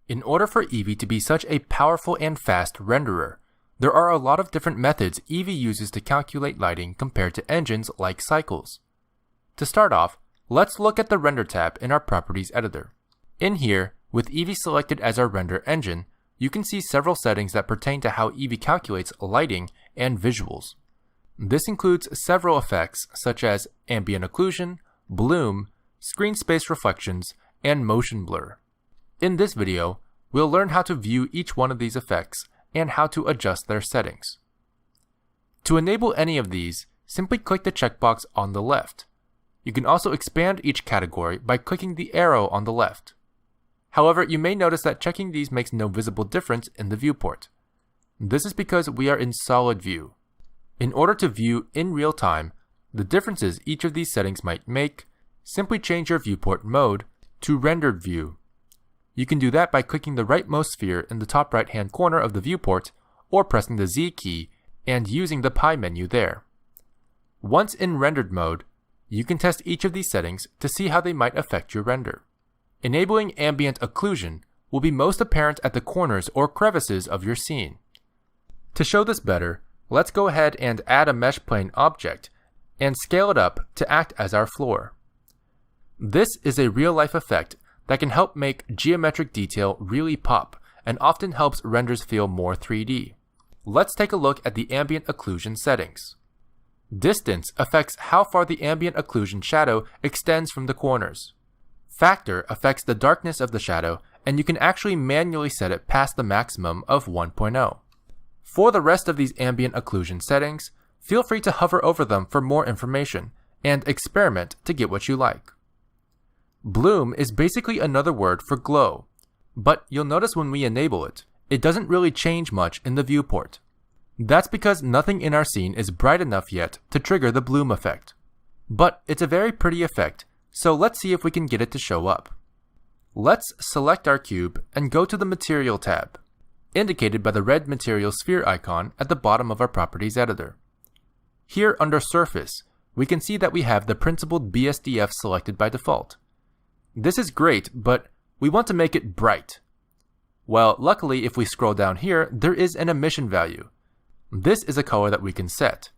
In order for Eevee to be such a powerful and fast renderer, there are a lot of different methods Eevee uses to calculate lighting compared to engines like Cycles. To start off, let's look at the Render tab in our Properties editor. In here, with Eevee selected as our render engine, you can see several settings that pertain to how Eevee calculates lighting and visuals. This includes several effects such as ambient occlusion, bloom, screen space reflections, and motion blur. In this video, we'll learn how to view each one of these effects and how to adjust their settings. To enable any of these, simply click the checkbox on the left. You can also expand each category by clicking the arrow on the left. However, you may notice that checking these makes no visible difference in the viewport. This is because we are in solid view. In order to view in real time the differences each of these settings might make, simply change your viewport mode to rendered view. You can do that by clicking the rightmost sphere in the top right hand corner of the viewport or pressing the Z key and using the pie menu there. Once in rendered mode, you can test each of these settings to see how they might affect your render. Enabling ambient occlusion will be most apparent at the corners or crevices of your scene. To show this better, let's go ahead and add a mesh plane object and scale it up to act as our floor. This is a real-life effect that can help make geometric detail really pop and often helps renders feel more 3D. Let's take a look at the ambient occlusion settings. Distance affects how far the ambient occlusion shadow extends from the corners. Factor affects the darkness of the shadow, and you can actually manually set it past the maximum of 1.0. For the rest of these ambient occlusion settings, feel free to hover over them for more information and experiment to get what you like. Bloom is basically another word for glow, but you'll notice when we enable it, it doesn't really change much in the viewport. That's because nothing in our scene is bright enough yet to trigger the bloom effect. But it's a very pretty effect, so let's see if we can get it to show up. Let's select our cube and go to the Material tab, indicated by the red material sphere icon at the bottom of our Properties editor. Here under Surface, we can see that we have the principled BSDF selected by default. This is great, but we want to make it bright. Well, luckily if we scroll down here, there is an emission value. This is a color that we can set.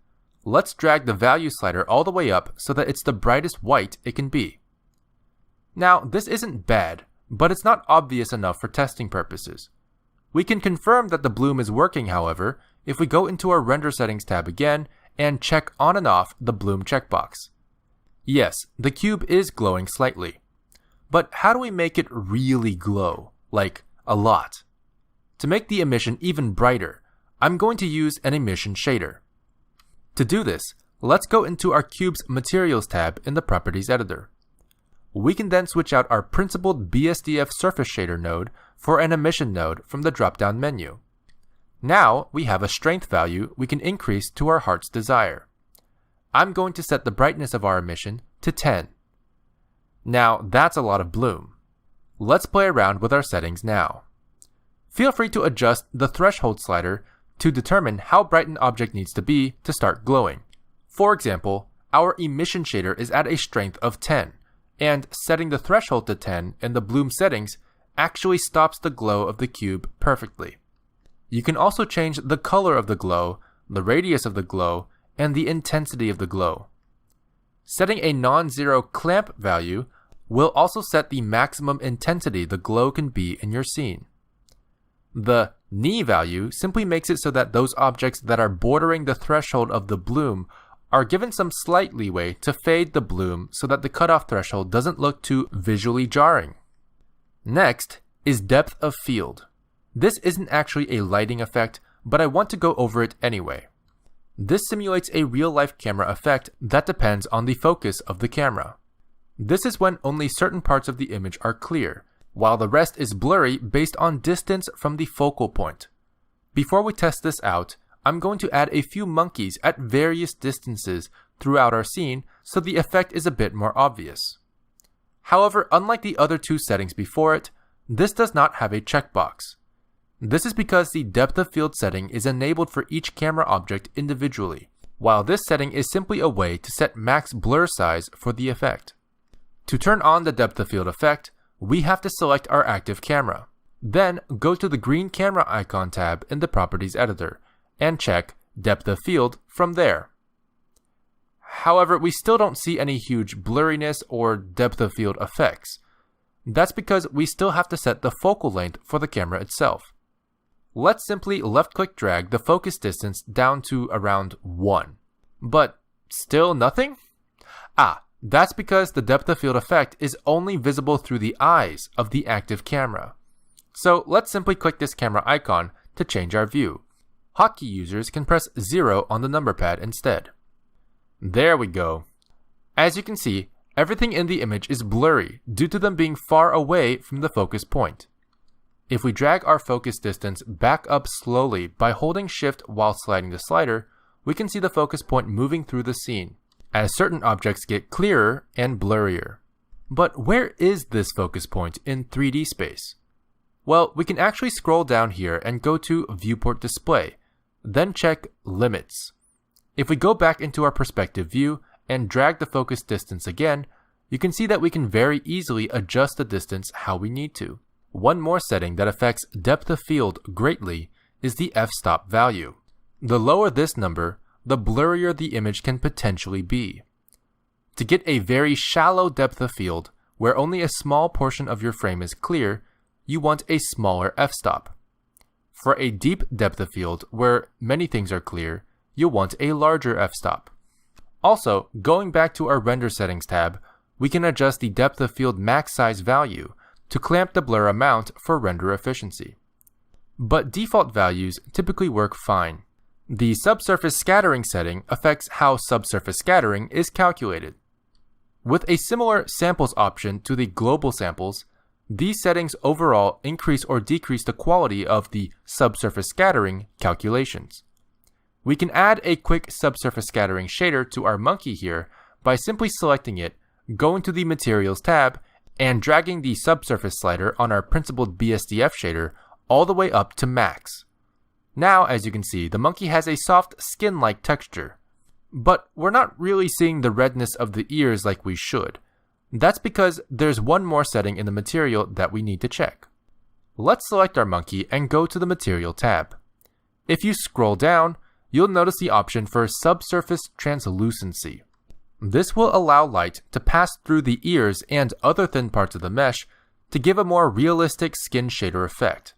Let's drag the value slider all the way up so that it's the brightest white it can be. Now, this isn't bad, but it's not obvious enough for testing purposes. We can confirm that the bloom is working, however, if we go into our Render Settings tab again and check on and off the bloom checkbox. Yes, the cube is glowing slightly. But how do we make it really glow? Like, a lot. To make the emission even brighter, I'm going to use an emission shader. To do this, let's go into our cube's Materials tab in the Properties editor. We can then switch out our principled BSDF surface shader node for an emission node from the drop-down menu. Now we have a strength value we can increase to our heart's desire. I'm going to set the brightness of our emission to 10. Now that's a lot of bloom. Let's play around with our settings now. Feel free to adjust the threshold slider to determine how bright an object needs to be to start glowing. For example, our emission shader is at a strength of 10, and setting the threshold to 10 in the bloom settings actually stops the glow of the cube perfectly. You can also change the color of the glow, the radius of the glow, and the intensity of the glow. Setting a non-zero clamp value will also set the maximum intensity the glow can be in your scene. The knee value simply makes it so that those objects that are bordering the threshold of the bloom are given some slight leeway to fade the bloom so that the cutoff threshold doesn't look too visually jarring. Next is depth of field. This isn't actually a lighting effect, but I want to go over it anyway. This simulates a real-life camera effect that depends on the focus of the camera. This is when only certain parts of the image are clear, while the rest is blurry based on distance from the focal point. Before we test this out, I'm going to add a few monkeys at various distances throughout our scene so the effect is a bit more obvious. However, unlike the other two settings before it, this does not have a checkbox. This is because the depth of field setting is enabled for each camera object individually, while this setting is simply a way to set max blur size for the effect. To turn on the depth of field effect, we have to select our active camera. Then go to the green camera icon tab in the Properties editor and check Depth of Field from there. However, we still don't see any huge blurriness or depth of field effects. That's because we still have to set the focal length for the camera itself. Let's simply left-click drag the focus distance down to around 1. But still nothing? That's because the depth of field effect is only visible through the eyes of the active camera. So let's simply click this camera icon to change our view. Hotkey users can press 0 on the number pad instead. There we go. As you can see, everything in the image is blurry due to them being far away from the focus point. If we drag our focus distance back up slowly by holding Shift while sliding the slider, we can see the focus point moving through the scene, as certain objects get clearer and blurrier. But where is this focus point in 3D space? Well, we can actually scroll down here and go to Viewport Display, then check Limits. If we go back into our perspective view and drag the focus distance again, you can see that we can very easily adjust the distance how we need to. One more setting that affects depth of field greatly is the f-stop value. The lower this number, the blurrier the image can potentially be. To get a very shallow depth of field, where only a small portion of your frame is clear, you want a smaller f-stop. For a deep depth of field, where many things are clear, you'll want a larger f-stop. Also, going back to our Render Settings tab, we can adjust the depth of field max size value to clamp the blur amount for render efficiency. But default values typically work fine. The subsurface scattering setting affects how subsurface scattering is calculated. With a similar samples option to the global samples, these settings overall increase or decrease the quality of the subsurface scattering calculations. We can add a quick subsurface scattering shader to our monkey here by simply selecting it, going to the Materials tab, and dragging the subsurface slider on our principled BSDF shader all the way up to max. Now, as you can see, the monkey has a soft skin-like texture. But we're not really seeing the redness of the ears like we should. That's because there's one more setting in the material that we need to check. Let's select our monkey and go to the Material tab. If you scroll down, you'll notice the option for Subsurface Translucency. This will allow light to pass through the ears and other thin parts of the mesh to give a more realistic skin shader effect.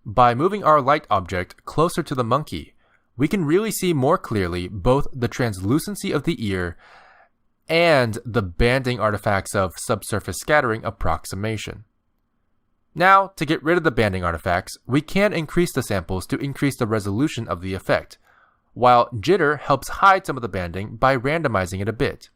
By moving our light object closer to the monkey, we can really see more clearly both the translucency of the ear and the banding artifacts of subsurface scattering approximation. Now, to get rid of the banding artifacts, we can increase the samples to increase the resolution of the effect, while jitter helps hide some of the banding by randomizing it a bit.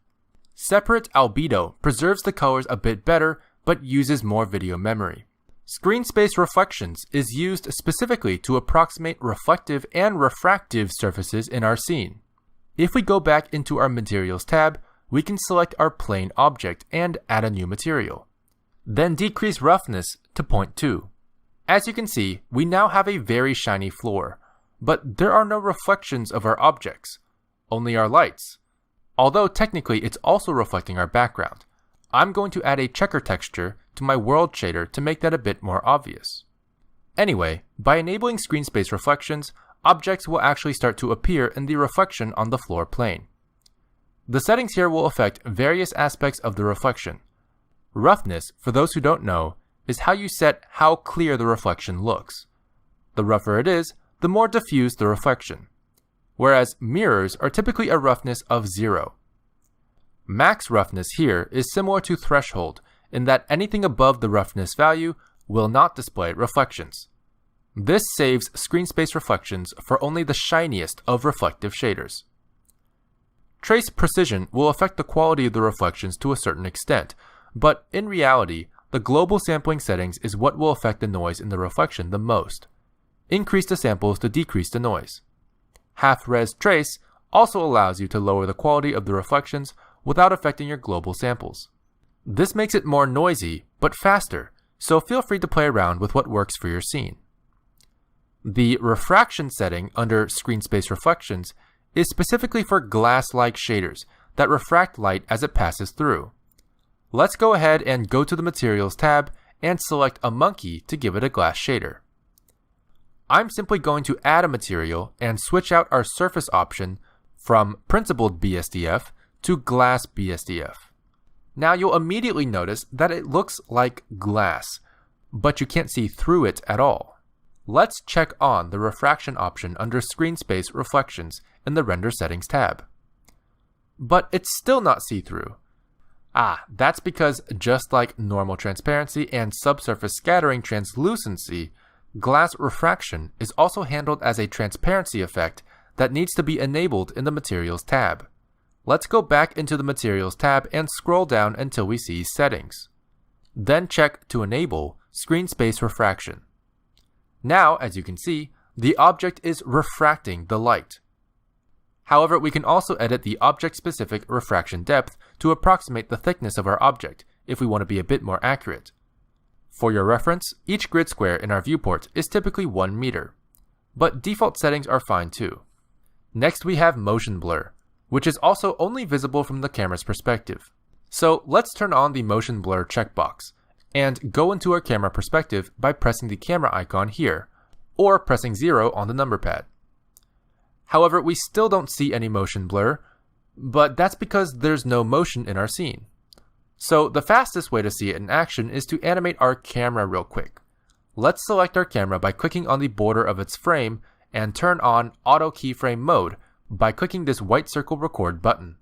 Separate albedo preserves the colors a bit better but uses more video memory. Screen space reflections is used specifically to approximate reflective and refractive surfaces in our scene. If we go back into our Materials tab, we can select our plane object and add a new material. Then decrease roughness to 0.2. As you can see, we now have a very shiny floor, but there are no reflections of our objects, only our lights. Although technically it's also reflecting our background. I'm going to add a checker texture to my world shader to make that a bit more obvious. Anyway, by enabling screen space reflections, objects will actually start to appear in the reflection on the floor plane. The settings here will affect various aspects of the reflection. Roughness, for those who don't know, is how you set how clear the reflection looks. The rougher it is, the more diffuse the reflection. Whereas mirrors are typically a roughness of 0. Max roughness here is similar to threshold in that anything above the roughness value will not display reflections. This saves screen space reflections for only the shiniest of reflective shaders. Trace precision will affect the quality of the reflections to a certain extent, but in reality, the global sampling settings is what will affect the noise in the reflection the most. Increase the samples to decrease the noise. Half-res trace also allows you to lower the quality of the reflections without affecting your global samples. This makes it more noisy, but faster, so feel free to play around with what works for your scene. The refraction setting under screen space reflections is specifically for glass-like shaders that refract light as it passes through. Let's go ahead and go to the Materials tab and select a monkey to give it a glass shader. I'm simply going to add a material and switch out our surface option from principled BSDF to glass BSDF. Now you'll immediately notice that it looks like glass, but you can't see through it at all. Let's check on the refraction option under Screen Space Reflections in the Render Settings tab. But it's still not see-through. That's because just like normal transparency and subsurface scattering translucency, glass refraction is also handled as a transparency effect that needs to be enabled in the Materials tab. Let's go back into the Materials tab and scroll down until we see Settings. Then check to enable Screen Space Refraction. Now, as you can see, the object is refracting the light. However, we can also edit the object-specific refraction depth to approximate the thickness of our object if we want to be a bit more accurate. For your reference, each grid square in our viewport is typically 1 meter, but default settings are fine too. Next we have motion blur, which is also only visible from the camera's perspective. So let's turn on the motion blur checkbox and go into our camera perspective by pressing the camera icon here, or pressing 0 on the number pad. However, we still don't see any motion blur, but that's because there's no motion in our scene. So the fastest way to see it in action is to animate our camera real quick. Let's select our camera by clicking on the border of its frame and turn on Auto Keyframe Mode by clicking this white circle record button.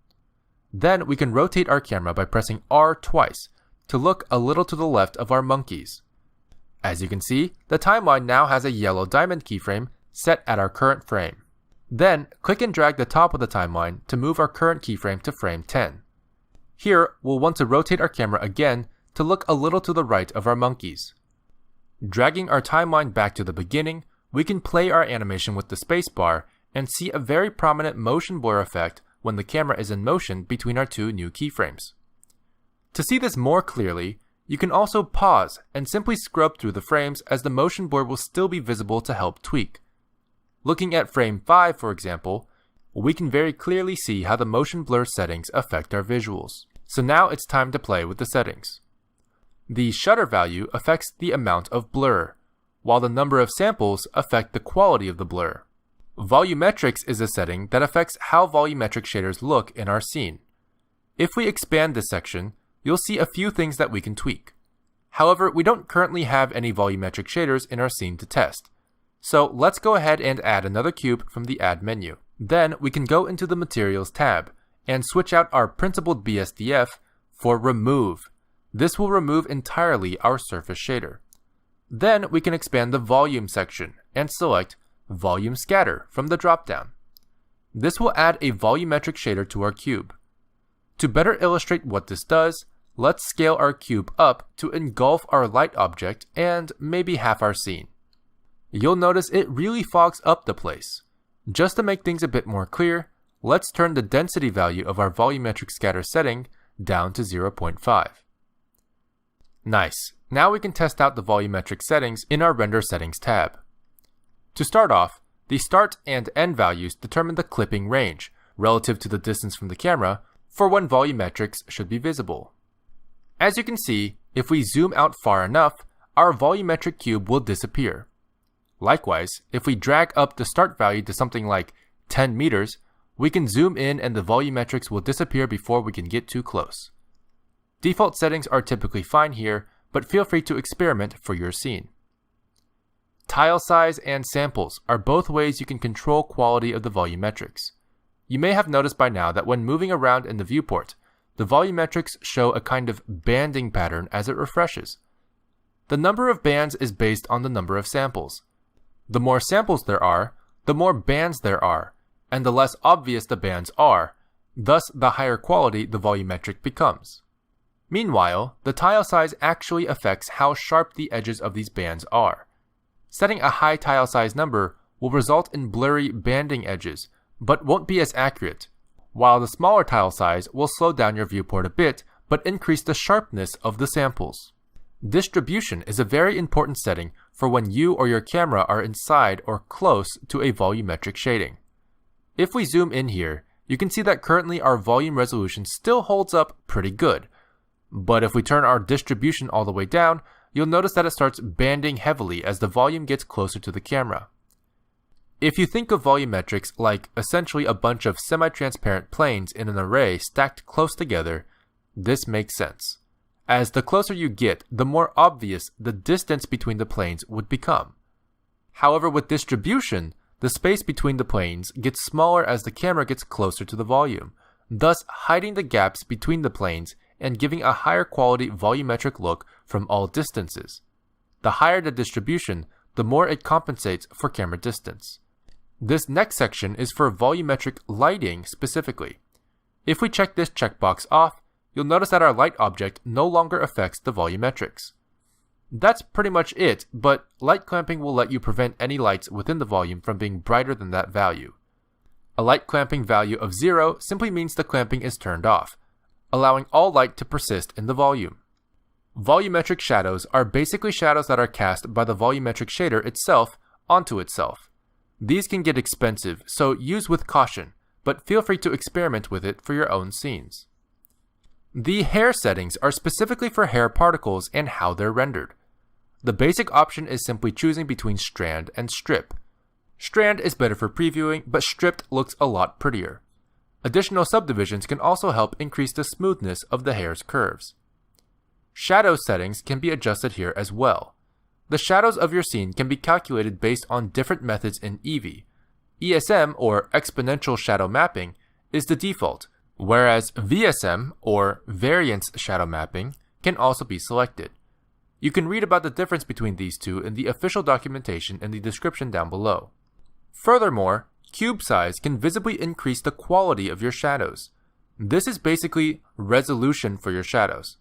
Then we can rotate our camera by pressing R twice to look a little to the left of our monkeys. As you can see, the timeline now has a yellow diamond keyframe set at our current frame. Then, click and drag the top of the timeline to move our current keyframe to frame 10. Here, we'll want to rotate our camera again to look a little to the right of our monkeys. Dragging our timeline back to the beginning, we can play our animation with the spacebar and see a very prominent motion blur effect when the camera is in motion between our two new keyframes. To see this more clearly, you can also pause and simply scrub through the frames as the motion blur will still be visible to help tweak. Looking at frame 5, for example, we can very clearly see how the motion blur settings affect our visuals. So now it's time to play with the settings. The shutter value affects the amount of blur, while the number of samples affect the quality of the blur. Volumetrics is a setting that affects how volumetric shaders look in our scene. If we expand this section, you'll see a few things that we can tweak. However, we don't currently have any volumetric shaders in our scene to test. So let's go ahead and add another cube from the Add menu. Then we can go into the Materials tab and switch out our principled BSDF for Remove. This will remove entirely our surface shader. Then we can expand the Volume section and select Volume Scatter from the dropdown. This will add a volumetric shader to our cube. To better illustrate what this does, let's scale our cube up to engulf our light object and maybe half our scene. You'll notice it really fogs up the place. Just to make things a bit more clear, let's turn the density value of our volumetric scatter setting down to 0.5. Nice. Now we can test out the volumetric settings in our Render Settings tab. To start off, the start and end values determine the clipping range, relative to the distance from the camera, for when volumetrics should be visible. As you can see, if we zoom out far enough, our volumetric cube will disappear. Likewise, if we drag up the start value to something like 10 meters, we can zoom in and the volumetrics will disappear before we can get too close. Default settings are typically fine here, but feel free to experiment for your scene. Tile size and samples are both ways you can control quality of the volumetrics. You may have noticed by now that when moving around in the viewport, the volumetrics show a kind of banding pattern as it refreshes. The number of bands is based on the number of samples. The more samples there are, the more bands there are, and the less obvious the bands are, thus the higher quality the volumetric becomes. Meanwhile, the tile size actually affects how sharp the edges of these bands are. Setting a high tile size number will result in blurry banding edges, but won't be as accurate, while the smaller tile size will slow down your viewport a bit, but increase the sharpness of the samples. Distribution is a very important setting for when you or your camera are inside or close to a volumetric shading. If we zoom in here, you can see that currently our volume resolution still holds up pretty good. But if we turn our distribution all the way down, you'll notice that it starts banding heavily as the volume gets closer to the camera. If you think of volumetrics like essentially a bunch of semi-transparent planes in an array stacked close together, this makes sense. As the closer you get, the more obvious the distance between the planes would become. However, with distribution, the space between the planes gets smaller as the camera gets closer to the volume, thus hiding the gaps between the planes and giving a higher quality volumetric look from all distances. The higher the distribution, the more it compensates for camera distance. This next section is for volumetric lighting specifically. If we check this checkbox off, you'll notice that our light object no longer affects the volumetrics. That's pretty much it, but light clamping will let you prevent any lights within the volume from being brighter than that value. A light clamping value of 0 simply means the clamping is turned off, allowing all light to persist in the volume. Volumetric shadows are basically shadows that are cast by the volumetric shader itself onto itself. These can get expensive, so use with caution, but feel free to experiment with it for your own scenes. The hair settings are specifically for hair particles and how they're rendered. The basic option is simply choosing between strand and strip. Strand is better for previewing, but stripped looks a lot prettier. Additional subdivisions can also help increase the smoothness of the hair's curves. Shadow settings can be adjusted here as well. The shadows of your scene can be calculated based on different methods in Eevee. ESM, or exponential shadow mapping, is the default, whereas VSM, or variance shadow mapping, can also be selected. You can read about the difference between these two in the official documentation in the description down below. Furthermore, cube size can visibly increase the quality of your shadows. This is basically resolution for your shadows.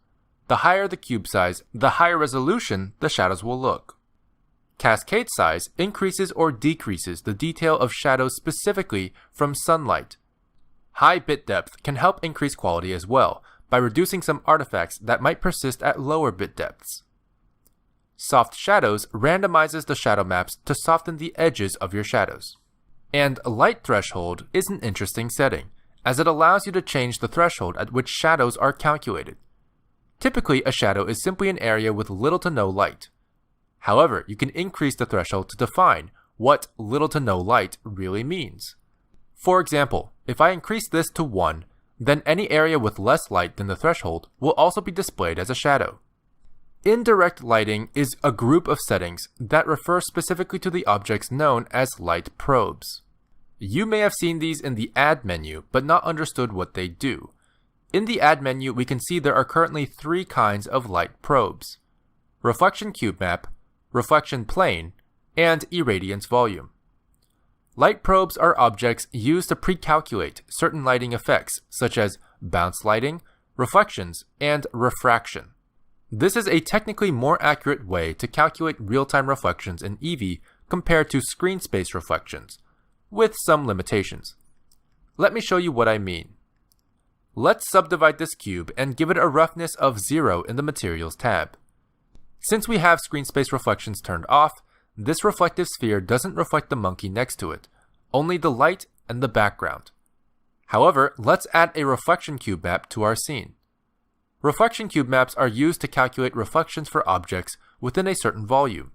The higher the cube size, the higher resolution the shadows will look. Cascade size increases or decreases the detail of shadows specifically from sunlight. High bit depth can help increase quality as well, by reducing some artifacts that might persist at lower bit depths. Soft shadows randomizes the shadow maps to soften the edges of your shadows. And light threshold is an interesting setting, as it allows you to change the threshold at which shadows are calculated. Typically, a shadow is simply an area with little to no light. However, you can increase the threshold to define what little to no light really means. For example, if I increase this to 1, then any area with less light than the threshold will also be displayed as a shadow. Indirect lighting is a group of settings that refer specifically to the objects known as light probes. You may have seen these in the Add menu, but not understood what they do. In the Add menu, we can see there are currently 3 kinds of light probes: reflection cube map, reflection plane, and irradiance volume. Light probes are objects used to pre-calculate certain lighting effects, such as bounce lighting, reflections, and refraction. This is a technically more accurate way to calculate real-time reflections in Eevee compared to screen space reflections, with some limitations. Let me show you what I mean. Let's subdivide this cube and give it a roughness of 0 in the Materials tab. Since we have screen space reflections turned off, this reflective sphere doesn't reflect the monkey next to it, only the light and the background. However, let's add a reflection cube map to our scene. Reflection cube maps are used to calculate reflections for objects within a certain volume.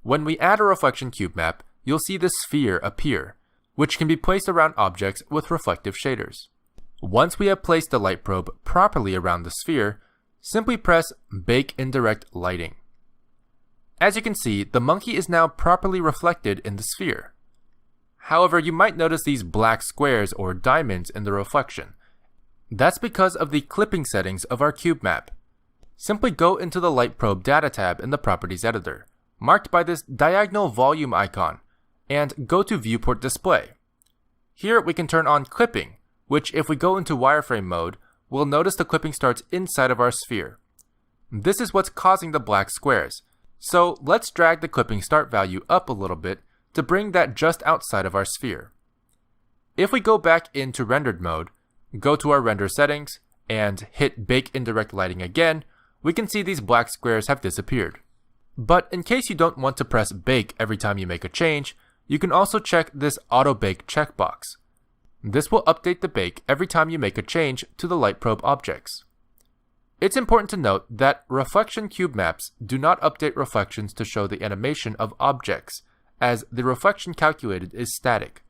When we add a reflection cube map, you'll see this sphere appear, which can be placed around objects with reflective shaders. Once we have placed the light probe properly around the sphere, simply press Bake Indirect Lighting. As you can see, the monkey is now properly reflected in the sphere. However, you might notice these black squares or diamonds in the reflection. That's because of the clipping settings of our cube map. Simply go into the Light Probe Data tab in the Properties editor, marked by this diagonal volume icon, and go to Viewport Display. Here we can turn on clipping, which if we go into wireframe mode, we'll notice the clipping starts inside of our sphere. This is what's causing the black squares, so let's drag the clipping start value up a little bit to bring that just outside of our sphere. If we go back into rendered mode, go to our render settings, and hit Bake Indirect Lighting again, we can see these black squares have disappeared. But in case you don't want to press Bake every time you make a change, you can also check this Auto Bake checkbox. This will update the bake every time you make a change to the light probe objects. It's important to note that reflection cube maps do not update reflections to show the animation of objects, as the reflection calculated is static.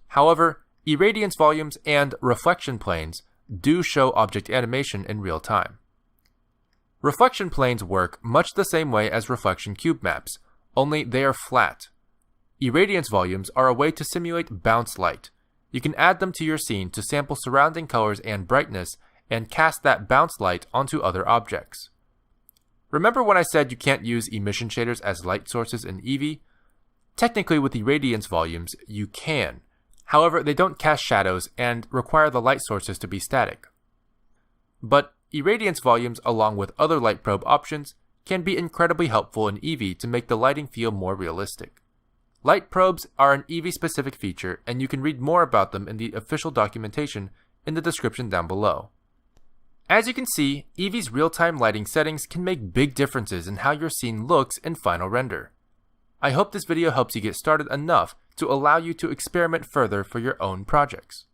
However, irradiance volumes and reflection planes do show object animation in real time. Reflection planes work much the same way as reflection cube maps, only they are flat. Irradiance volumes are a way to simulate bounce light. You can add them to your scene to sample surrounding colors and brightness and cast that bounce light onto other objects. Remember when I said you can't use emission shaders as light sources in Eevee? Technically with irradiance volumes, you can. However, they don't cast shadows and require the light sources to be static. But irradiance volumes along with other light probe options can be incredibly helpful in Eevee to make the lighting feel more realistic. Light probes are an Eevee-specific feature, and you can read more about them in the official documentation in the description down below. As you can see, Eevee's real-time lighting settings can make big differences in how your scene looks in final render. I hope this video helps you get started enough to allow you to experiment further for your own projects.